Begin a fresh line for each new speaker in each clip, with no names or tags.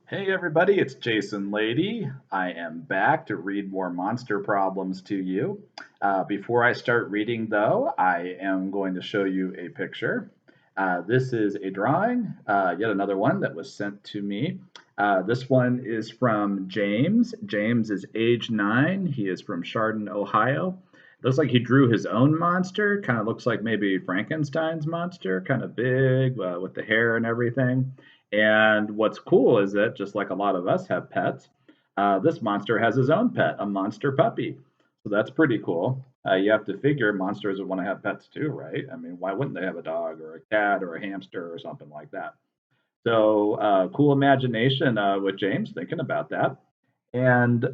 Hey everybody, it's Jason Lady. I am back to read more monster problems to you. Before I start reading, though, I am going to show you a picture. This is a drawing, yet another one that was sent to me. This one is from James. James is age 9. He is from Chardon, Ohio. Looks like he drew his own monster. Kind of looks like maybe Frankenstein's monster, kind of big with the hair and everything. And what's cool is that just like a lot of us have pets, this monster has his own pet, a monster puppy. So that's pretty cool. You have to figure monsters would want to have pets too, right? I mean, why wouldn't they have a dog or a cat or a hamster or something like that? So cool imagination with James thinking about that. And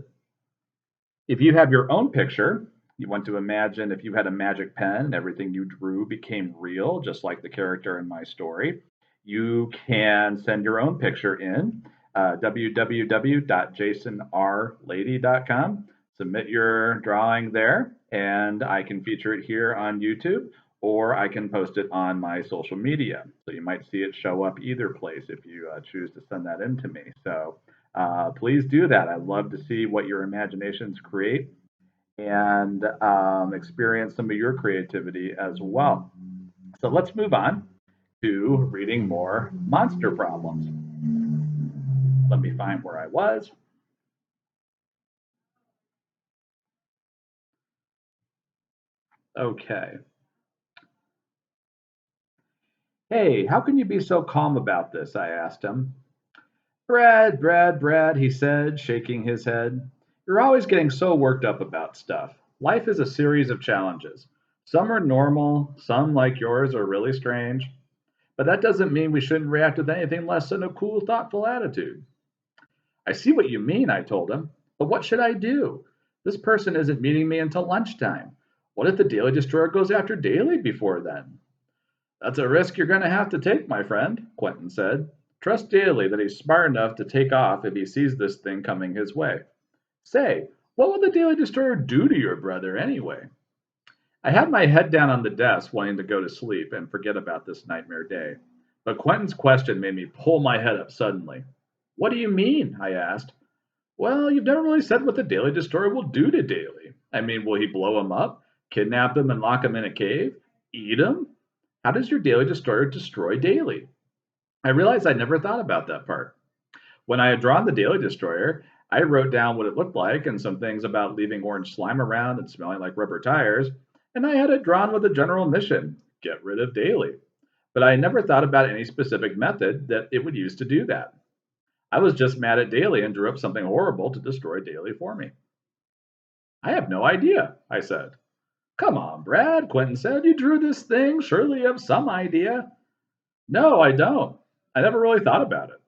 if you have your own picture, you want to imagine if you had a magic pen and everything you drew became real, just like the character in my story, you can send your own picture in www.jasonrlady.com. Submit your drawing there, and I can feature it here on YouTube, or I can post it on my social media. So you might see it show up either place if you choose to send that in to me. So please do that. I love to see what your imaginations create and experience some of your creativity as well. So let's move on to reading more monster problems. Let me find where I was. Okay. Hey, how can you be so calm about this? I asked him. Brad, he said, shaking his head. You're always getting so worked up about stuff. Life is a series of challenges. Some are normal, some, like yours, are really strange. But that doesn't mean we shouldn't react with anything less than a cool, thoughtful attitude. I see what you mean, I told him. But what should I do? This person isn't meeting me until lunchtime. What if the Daily Destroyer goes after Daily before then? That's a risk you're going to have to take, my friend, Quentin said. Trust Daly that he's smart enough to take off if he sees this thing coming his way. Say, what will the Daily Destroyer do to your brother anyway? I had my head down on the desk, wanting to go to sleep and forget about this nightmare day. But Quentin's question made me pull my head up suddenly. What do you mean? I asked. Well, you've never really said what the Daily Destroyer will do to Daly. I mean, will he blow him up, kidnap him, and lock him in a cave? Eat him? How does your Daily Destroyer destroy Daly? I realized I'd never thought about that part. When I had drawn the Daily Destroyer, I wrote down what it looked like and some things about leaving orange slime around and smelling like rubber tires, and I had it drawn with a general mission get rid of Daly. But I never thought about any specific method that it would use to do that. I was just mad at Daly and drew up something horrible to destroy Daly for me. I have no idea, I said. Come on, Brad, Quentin said. You drew this thing. Surely you have some idea. No, I don't. I never really thought about it.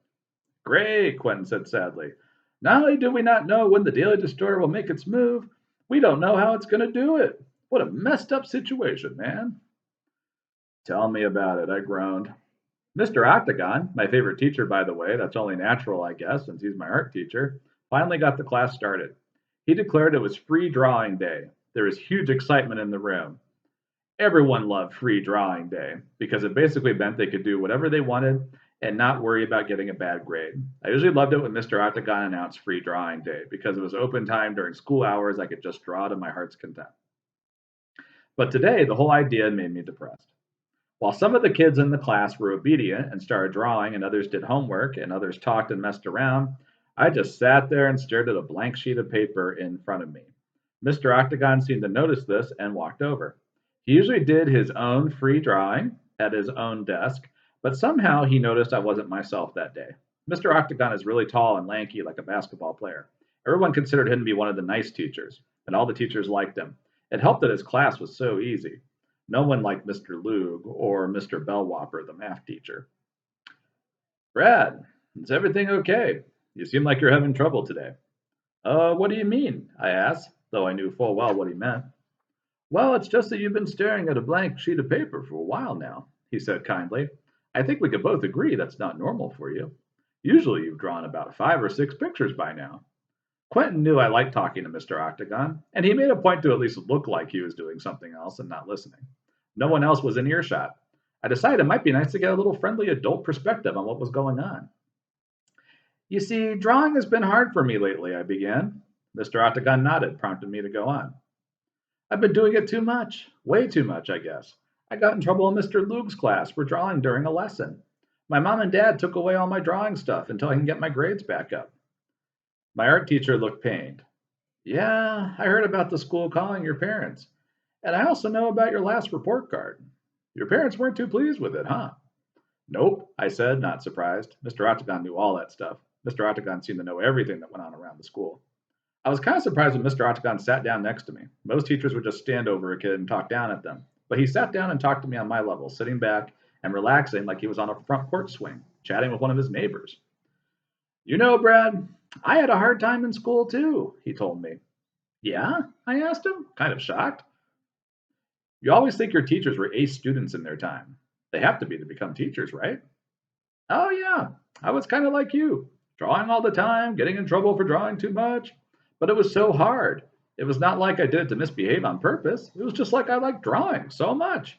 Great, Quentin said sadly. Not only do we not know when the Daily Destroyer will make its move, we don't know how it's going to do it. What a messed up situation, man. Tell me about it, I groaned. Mr. Octagon, my favorite teacher, by the way, that's only natural, I guess, since he's my art teacher, finally got the class started. He declared it was free drawing day. There was huge excitement in the room. Everyone loved free drawing day because it basically meant they could do whatever they wanted and not worry about getting a bad grade. I usually loved it when Mr. Octagon announced free drawing day because it was open time during school hours. I could just draw to my heart's content. But today, the whole idea made me depressed. While some of the kids in the class were obedient and started drawing, and others did homework, and others talked and messed around, I just sat there and stared at a blank sheet of paper in front of me. Mr. Octagon seemed to notice this and walked over. He usually did his own free drawing at his own desk, but somehow he noticed I wasn't myself that day. Mr. Octagon is really tall and lanky like a basketball player. Everyone considered him to be one of the nice teachers, and all the teachers liked him. It helped that his class was so easy. No one liked Mr. Lug or Mr. Bellwhopper, the math teacher. Brad, is everything okay? You seem like you're having trouble today. What do you mean? I asked, though I knew full well what he meant. Well, it's just that you've been staring at a blank sheet of paper for a while now, he said kindly. I think we could both agree that's not normal for you. Usually you've drawn about 5 or 6 pictures by now. Quentin knew I liked talking to Mr. Octagon, and he made a point to at least look like he was doing something else and not listening. No one else was in earshot. I decided it might be nice to get a little friendly adult perspective on what was going on. You see, drawing has been hard for me lately, I began. Mr. Octagon nodded, prompting me to go on. I've been doing it too much. Way too much, I guess. I got in trouble in Mr. Luke's class for drawing during a lesson. My mom and dad took away all my drawing stuff until I can get my grades back up. My art teacher looked pained. Yeah, I heard about the school calling your parents. And I also know about your last report card. Your parents weren't too pleased with it, huh? Nope, I said, not surprised. Mr. Octagon knew all that stuff. Mr. Octagon seemed to know everything that went on around the school. I was kind of surprised when Mr. Octagon sat down next to me. Most teachers would just stand over a kid and talk down at them. But he sat down and talked to me on my level, sitting back and relaxing like he was on a front porch swing, chatting with one of his neighbors. You know, Brad, I had a hard time in school too, he told me. Yeah? I asked him, kind of shocked. You always think your teachers were ace students in their time. They have to be to become teachers, right? Oh, yeah. I was kind of like you, drawing all the time, getting in trouble for drawing too much. But it was so hard. It was not like I did it to misbehave on purpose. It was just like I liked drawing so much.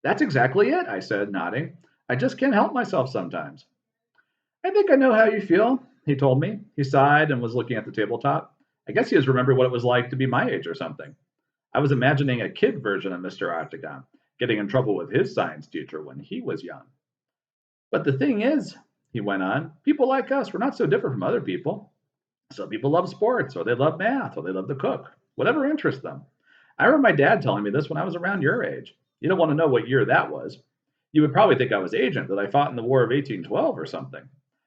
That's exactly it, I said, nodding. I just can't help myself sometimes. I think I know how you feel, he told me. He sighed and was looking at the tabletop. I guess he was remembering what it was like to be my age or something. I was imagining a kid version of Mr. Octagon, getting in trouble with his science teacher when he was young. But the thing is, he went on, people like us, we're not so different from other people. Some people love sports, or they love math, or they love to cook, whatever interests them. I remember my dad telling me this when I was around your age. You don't want to know what year that was. You would probably think I was ancient, that I fought in the War of 1812 or something.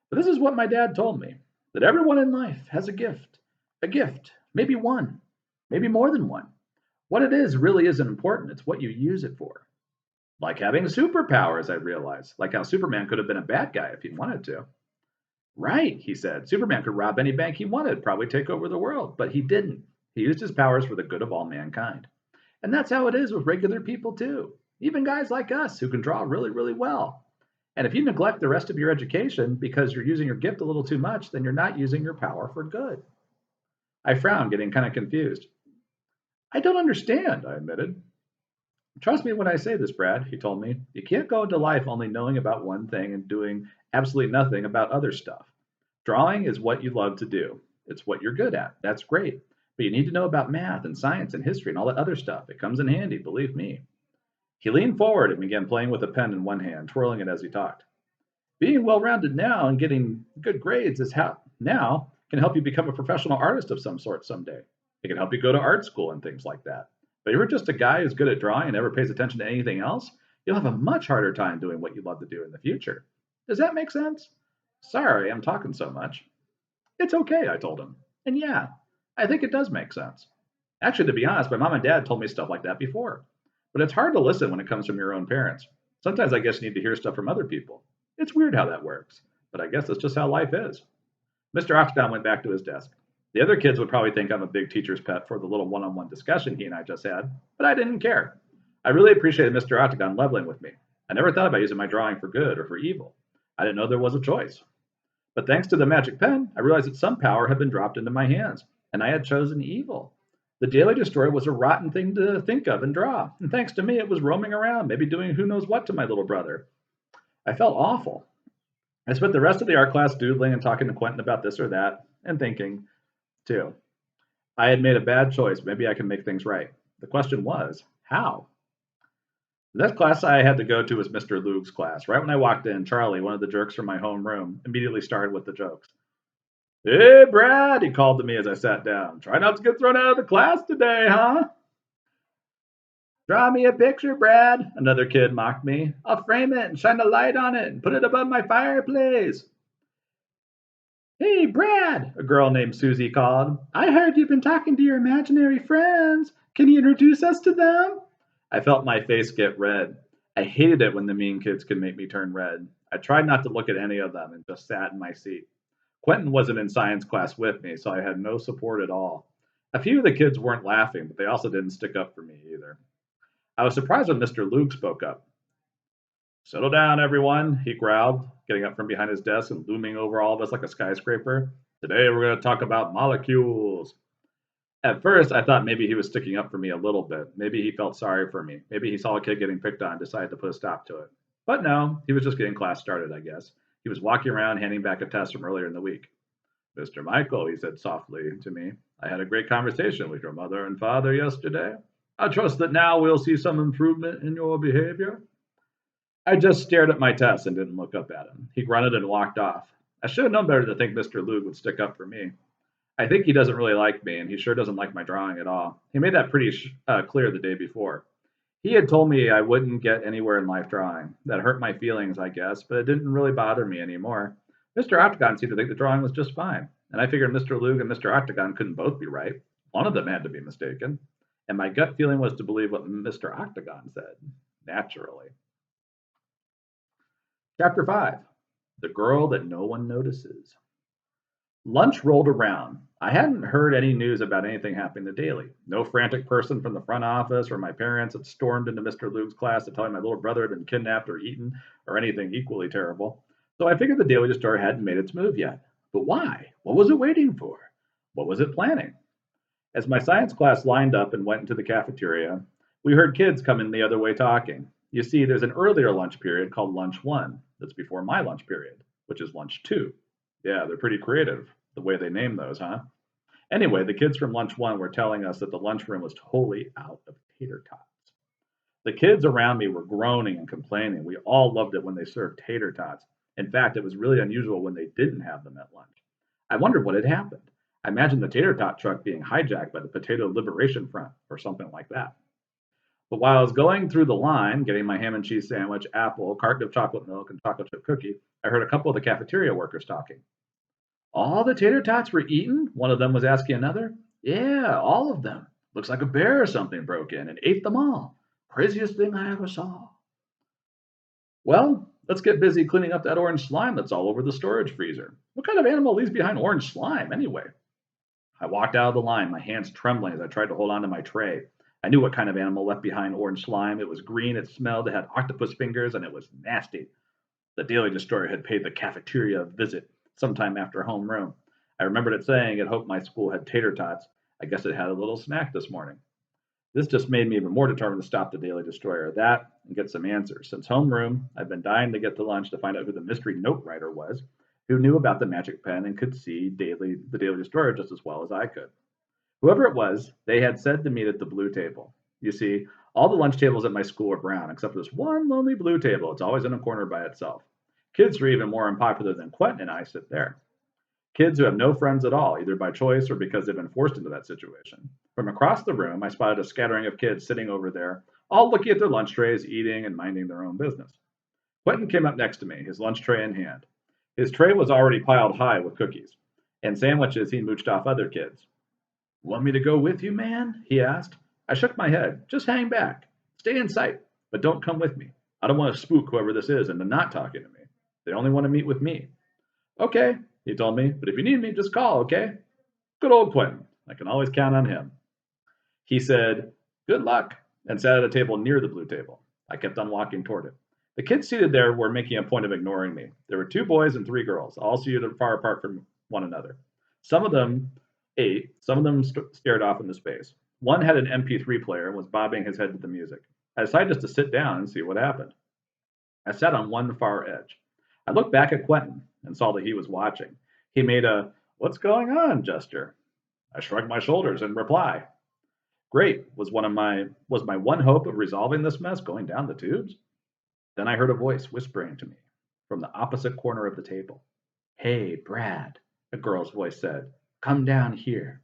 But this is what my dad told me, that everyone in life has a gift. A gift, maybe one, maybe more than one. What it is really isn't important, it's what you use it for. Like having superpowers, I realized, like how Superman could have been a bad guy if he wanted to. Right, he said. Superman could rob any bank he wanted, probably take over the world, but he didn't. He used his powers for the good of all mankind. And that's how it is with regular people, too. Even guys like us who can draw really, really well. And if you neglect the rest of your education because you're using your gift a little too much, then you're not using your power for good. I frowned, getting kind of confused. I don't understand, I admitted. Trust me when I say this, Brad, he told me. You can't go into life only knowing about one thing and doing absolutely nothing about other stuff. Drawing is what you love to do. It's what you're good at. That's great. But you need to know about math and science and history and all that other stuff. It comes in handy, believe me. He leaned forward and began playing with a pen in one hand, twirling it as he talked. Being well-rounded now and getting good grades is how now can help you become a professional artist of some sort someday. It can help you go to art school and things like that. But if you're just a guy who's good at drawing and never pays attention to anything else, you'll have a much harder time doing what you love to do in the future. Does that make sense? Sorry, I'm talking so much. It's okay, I told him. And yeah, I think it does make sense. Actually, to be honest, my mom and dad told me stuff like that before. But it's hard to listen when it comes from your own parents. Sometimes I guess you need to hear stuff from other people. It's weird how that works, but I guess that's just how life is. Mr. Octagon went back to his desk. The other kids would probably think I'm a big teacher's pet for the little one on one discussion he and I just had, but I didn't care. I really appreciated Mr. Octagon leveling with me. I never thought about using my drawing for good or for evil. I didn't know there was a choice. But thanks to the magic pen, I realized that some power had been dropped into my hands, and I had chosen evil. The Daily Destroyer was a rotten thing to think of and draw, and thanks to me, it was roaming around, maybe doing who knows what to my little brother. I felt awful. I spent the rest of the art class doodling and talking to Quentin about this or that, and thinking, too. I had made a bad choice. Maybe I can make things right. The question was, how? The next class I had to go to was Mr. Luke's class. Right when I walked in, Charlie, one of the jerks from my homeroom, immediately started with the jokes. Hey, Brad, he called to me as I sat down. Try not to get thrown out of the class today, huh? Draw me a picture, Brad, another kid mocked me. I'll frame it and shine a light on it and put it above my fireplace. Hey, Brad, a girl named Susie called. I heard you've been talking to your imaginary friends. Can you introduce us to them? I felt my face get red. I hated it when the mean kids could make me turn red. I tried not to look at any of them and just sat in my seat. Quentin wasn't in science class with me, so I had no support at all. A few of the kids weren't laughing, but they also didn't stick up for me either. I was surprised when Mr. Luke spoke up. Settle down, everyone, he growled, getting up from behind his desk and looming over all of us like a skyscraper. Today we're going to talk about molecules. At first, I thought maybe he was sticking up for me a little bit. Maybe he felt sorry for me. Maybe he saw a kid getting picked on and decided to put a stop to it. But no, he was just getting class started, I guess. He was walking around handing back a test from earlier in the week. Mr. Michael, he said softly to me, I had a great conversation with your mother and father yesterday. I trust that now we'll see some improvement in your behavior. I just stared at my test and didn't look up at him. He grunted and walked off. I should have known better to think Mr. Luke would stick up for me. I think he doesn't really like me, and he sure doesn't like my drawing at all. He made that pretty clear the day before. He had told me I wouldn't get anywhere in life drawing. That hurt my feelings, I guess, but it didn't really bother me anymore. Mr. Octagon seemed to think the drawing was just fine, and I figured Mr. Luke and Mr. Octagon couldn't both be right. One of them had to be mistaken, and my gut feeling was to believe what Mr. Octagon said, naturally. Chapter 5. The Girl That No One Notices. Lunch rolled around. I hadn't heard any news about anything happening in the daily. No frantic person from the front office or my parents had stormed into Mr. Luke's class to tell him my little brother had been kidnapped or eaten or anything equally terrible. So I figured the daily story hadn't made its move yet. But why? What was it waiting for? What was it planning? As my science class lined up and went into the cafeteria, we heard kids coming the other way talking. You see, there's an earlier lunch period called lunch 1 that's before my lunch period, which is lunch 2. Yeah, they're pretty creative, the way they name those, huh? Anyway, the kids from lunch 1 were telling us that the lunchroom was totally out of tater tots. The kids around me were groaning and complaining. We all loved it when they served tater tots. In fact, it was really unusual when they didn't have them at lunch. I wondered what had happened. I imagined the tater tot truck being hijacked by the Potato Liberation Front or something like that. But while I was going through the line, getting my ham and cheese sandwich, apple, carton of chocolate milk, and chocolate chip cookie, I heard a couple of the cafeteria workers talking. All the tater tots were eaten? One of them was asking another. Yeah, all of them. Looks like a bear or something broke in and ate them all. Craziest thing I ever saw. Well, let's get busy cleaning up that orange slime that's all over the storage freezer. What kind of animal leaves behind orange slime anyway? I walked out of the line, my hands trembling as I tried to hold on to my tray. I knew what kind of animal left behind orange slime. It was green, it smelled, it had octopus fingers, and it was nasty. The Daily Destroyer had paid the cafeteria a visit sometime after homeroom. I remembered it saying it hoped my school had tater tots. I guess it had a little snack this morning. This just made me even more determined to stop the Daily Destroyer, that and get some answers. Since homeroom, I've been dying to get to lunch to find out who the mystery note writer was, who knew about the magic pen and could see the Daily Destroyer just as well as I could. Whoever it was, they had said to meet at the blue table. You see, all the lunch tables at my school are brown, except for this one lonely blue table. It's always in a corner by itself. Kids who are even more unpopular than Quentin and I sit there. Kids who have no friends at all, either by choice or because they've been forced into that situation. From across the room, I spotted a scattering of kids sitting over there, all looking at their lunch trays, eating and minding their own business. Quentin came up next to me, his lunch tray in hand. His tray was already piled high with cookies and sandwiches he mooched off other kids. Want me to go with you, man? He asked. I shook my head. Just hang back. Stay in sight, but don't come with me. I don't want to spook whoever this is into not talking to me. They only want to meet with me. Okay, he told me, but if you need me, just call, okay? Good old Quentin. I can always count on him. He said, good luck, and sat at a table near the blue table. I kept on walking toward it. The kids seated there were making a point of ignoring me. There were 2 boys and 3 girls, all seated far apart from one another. Some of them ate, some of them stared off into space. One had an MP3 player and was bobbing his head to the music. I decided just to sit down and see what happened. I sat on one far edge. I looked back at Quentin and saw that he was watching. He made a, what's going on gesture. I shrugged my shoulders in reply. Great, was my one hope of resolving this mess going down the tubes? Then I heard a voice whispering to me from the opposite corner of the table. Hey, Brad, a girl's voice said, come down here.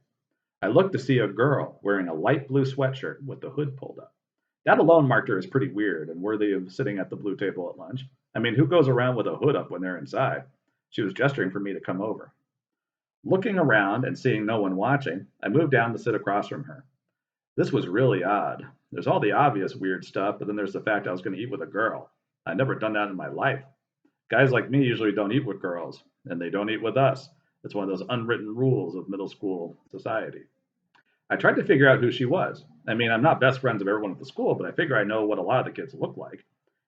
I looked to see a girl wearing a light blue sweatshirt with the hood pulled up. That alone marked her as pretty weird and worthy of sitting at the blue table at lunch. I mean, who goes around with a hood up when they're inside? She was gesturing for me to come over. Looking around and seeing no one watching, I moved down to sit across from her. This was really odd. There's all the obvious weird stuff, but then there's the fact I was going to eat with a girl. I'd never done that in my life. Guys like me usually don't eat with girls, and they don't eat with us. It's one of those unwritten rules of middle school society. I tried to figure out who she was. I mean, I'm not best friends with everyone at the school, but I figure I know what a lot of the kids look like.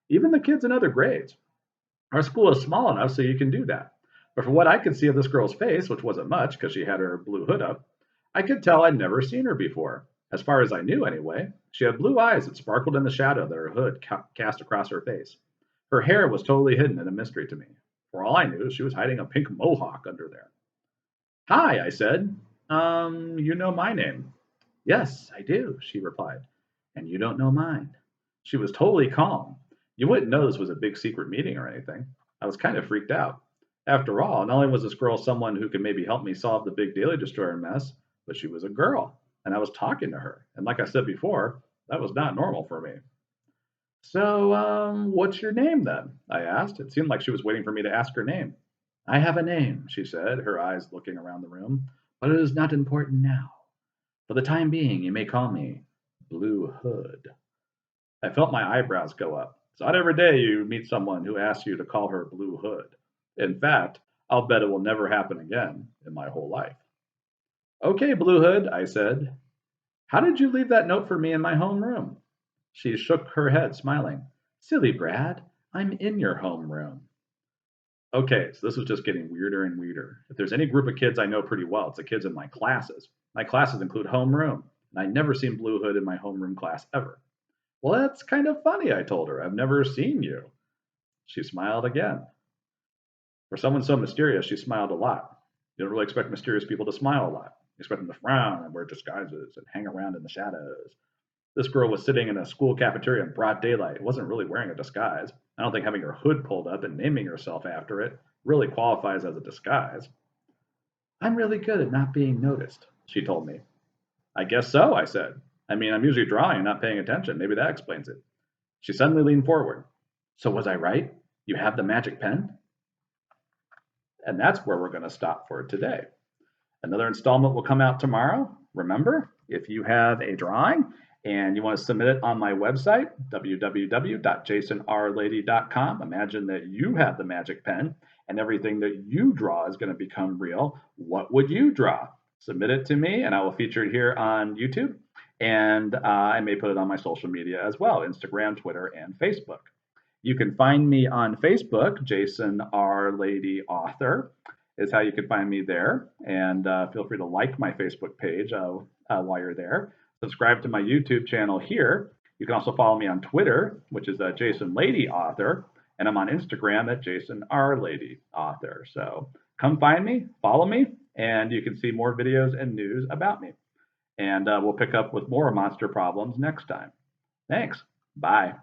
Even the kids in other grades. Our school is small enough so you can do that. But from what I could see of this girl's face, which wasn't much because she had her blue hood up, I could tell I'd never seen her before. As far as I knew anyway, she had blue eyes that sparkled in the shadow that her hood cast across her face. Her hair was totally hidden and a mystery to me. For all I knew, she was hiding a pink mohawk under there. Hi, I said. You know my name. Yes, I do, she replied. And you don't know mine. She was totally calm. You wouldn't know this was a big secret meeting or anything. I was kind of freaked out. After all, not only was this girl someone who could maybe help me solve the big Daily Destroyer mess, but she was a girl, and I was talking to her. And like I said before, that was not normal for me. So, what's your name then? I asked. It seemed like she was waiting for me to ask her name. I have a name, she said, her eyes looking around the room, but it is not important now. For the time being, you may call me Blue Hood. I felt my eyebrows go up. It's not every day you meet someone who asks you to call her Blue Hood. In fact, I'll bet it will never happen again in my whole life. Okay, Blue Hood, I said. How did you leave that note for me in my homeroom? She shook her head, smiling. Silly Brad, I'm in your homeroom. Okay, so this was just getting weirder and weirder. If there's any group of kids I know pretty well, it's the kids in my classes. My classes include homeroom, and I'd never seen Blue Hood in my homeroom class ever. Well, that's kind of funny, I told her. I've never seen you. She smiled again. For someone so mysterious, she smiled a lot. You don't really expect mysterious people to smile a lot. You expect them to frown and wear disguises and hang around in the shadows. This girl was sitting in a school cafeteria in broad daylight, wasn't really wearing a disguise. I don't think having her hood pulled up and naming herself after it really qualifies as a disguise. I'm really good at not being noticed, she told me. I guess so, I said. I mean, I'm usually drawing and not paying attention. Maybe that explains it. She suddenly leaned forward. So was I right? You have the magic pen? And that's where we're going to stop for today. Another installment will come out tomorrow. Remember, if you have a drawing and you want to submit it on my website, www.jasonrlady.com, imagine that you have the magic pen and everything that you draw is going to become real. What would you draw? Submit it to me and I will feature it here on YouTube. And I may put it on my social media as well, Instagram, Twitter, and Facebook. You can find me on Facebook, Jason R. Lady Author is how you can find me there. And feel free to like my Facebook page while you're there. Subscribe to my YouTube channel here. You can also follow me on Twitter, which is Jason Lady Author. And I'm on Instagram at Jason R. Lady Author. So come find me, follow me, and you can see more videos and news about me. And we'll pick up with more monster problems next time. Thanks. Bye.